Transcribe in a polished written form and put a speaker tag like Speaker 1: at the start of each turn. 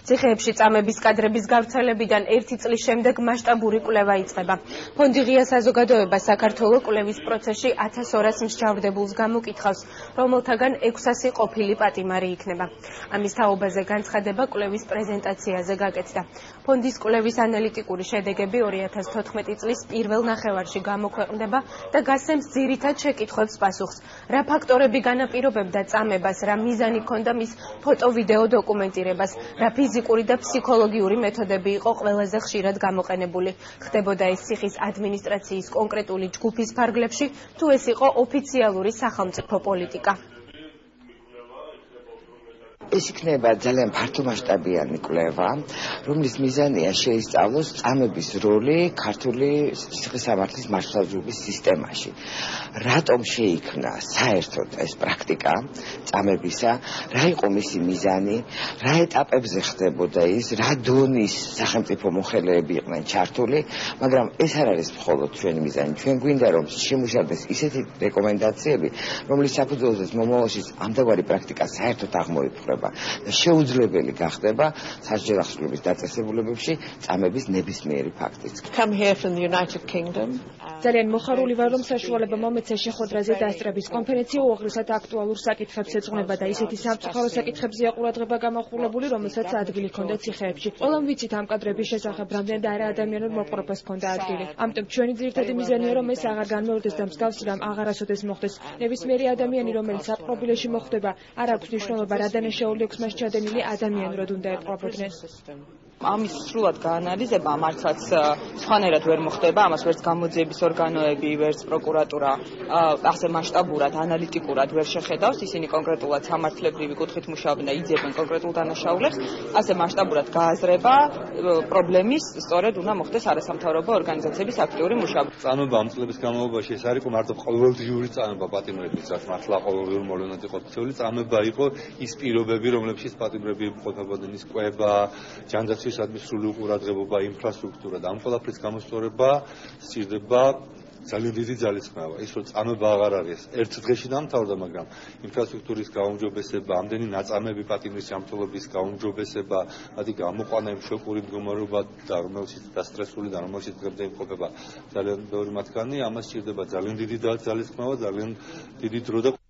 Speaker 1: ციხეებში წამების კადრების გავრცელებიდან 1 წლის შემდეგ მასშტაბური კვლევა იწყება. ფონდი ღია საზოგადოება საქართველოს კვლევის პროცესში 1200 მსჯავრდებულს გამოკითხავს, რომელთაგან 600 ყოფილი პატიმარი იქნება. ამის თაობაზე განცხადება კვლევის პრეზენტაციაზე გაკეთდა. ფონდის კვლევის ანალიტიკური შედეგები 2014 წლის პირველ ნახევარში გამოქვეყნდება და გასცემს ძირითად შეკითხვებს პასუხს. რა ფაქტორები განაპირობებდა წამებას, რა მიზანი ჰქონდა მის ფოტო-ვიდეო დოკუმენტირებას, რა ფიზიკური და ფსიქოლოგიური მეთოდები იყო ყველაზე ხშირად გამოყენებული. ხდებოდა ეს ციხის ადმინისტრაციის კონკრეტული ჯგუფის ფარგლებში, თუ ეს იყო ოფიციალური სახელმწიფო პოლიტიკა.
Speaker 2: ეს იქნება ძალიან ფართომასშტაბიანი კვლევა, რომლის მიზანია შეისწავლოს წამების როლი ქართული ციხესამართლის მართლმსაჯულების სისტემაში. რატომ შეიქმნა საერთოდ ეს პრაქტიკა წამებისა, რა იყო მისი მიზანი, რა ეტაპებზე ხდებოდა ის, რა დონის სახელმწიფო მოხელეები იყვნენ ჩართული, მაგრამ ეს არ არის მხოლოდ ჩვენი მიზანი. ჩვენ გვინდა რომ შემუშავდეს ისეთი რეკომენდაციები, რომლის საფუძველზეც მომავალში ამდაგარი პრაქტიკა საერთოდ აღმოიფხვრება. შეუძლებელი გახდება სასჯელ ახსნების დაწესებულებებში წამების ნებისმიერი ფაქტიც.
Speaker 3: ძალიან მოხარული ვარ, რომ საშუალება მომეცა შეხვედრაზე დასწრების კონფერენცია უაღრესად აქტუალურ საკითხებს ეძღვნება და ისეთი სამწუხარო საკითხებზეა ყურადღება გამახვილებული, რომელსაც ადგილი ჰქონდა ციხეებში. ყველამ ვიცით ამ კადრების შესახებ, რამდენად არაადამიანურ მოპყრობას ჰქონდა ადგილი. ამიტომ ჩვენი ძირითადი მიზანია, რომ ეს აღარ განმეორდეს და მსგავსი რამ აღარასოდეს მოხდეს. ნებისმიერი ადამიანი, რომელიც აპყრობილეში მოხვდება, არ აქვს მნიშვნელობა, რა დანაშაული აქვს მას ჩადენილი ადამიანურად უნდა ეპყრობოდნენ.
Speaker 4: ამის სრულად გაანალიზება მართლაც სხვანაირად ვერ მოხდება, ამას ვერც გამოძიების ორგანოები, ვერც პროკურატურა ასე მასშტაბურად, ანალიტიკურად ვერ შეხედავს, ისინი კონკრეტულად სამართლებრივი კუთხით მუშაობენ და იძებენ კონკრეტულ დანაშაულებს, ასე მასშტაბურად გააზრება პრობლემის, სწორედ უნდა მოხდეს არასამთავრობო ორგანიზაციების აქტიური მუშაობა.
Speaker 5: წამება ამ წლების განმავლობაში ეს არ იყო მარტო ყოველდღიური წამება პატიმრების, რაც მართლა ყოველდღიურ მოვლენად იყო ქცეული, წამება იყო ის პირობები, რომლებშიც პატიმრები იმყოფებოდნენ, ის კვება, ჯანდაცვის ადმინისტრაციული ყურადღებობა, ინფრასტრუქტურა და ამ ყველაფრის გამოსწორება სჭირდება ძალიან დიდი ძალისხმევა. ის რომ წამება აღარ არის ერთ დღეში დამთავრდა, მაგრამ ინფრასტრუქტურის გაუმჯობესება, ამდენი ნაწამები პატიმრის ჯანმრთელობის გაუმჯობესება, მათი გამოყვანა იმ შოკური მდგომარეობა და რომელშიც დასტრესული და რომელშიც დღემდე იმყოფება ძალიან ბევრი მათგანი, ამას სჭირდება ძალიან დიდი ძალისხმევა, ძალიან დიდი დრო და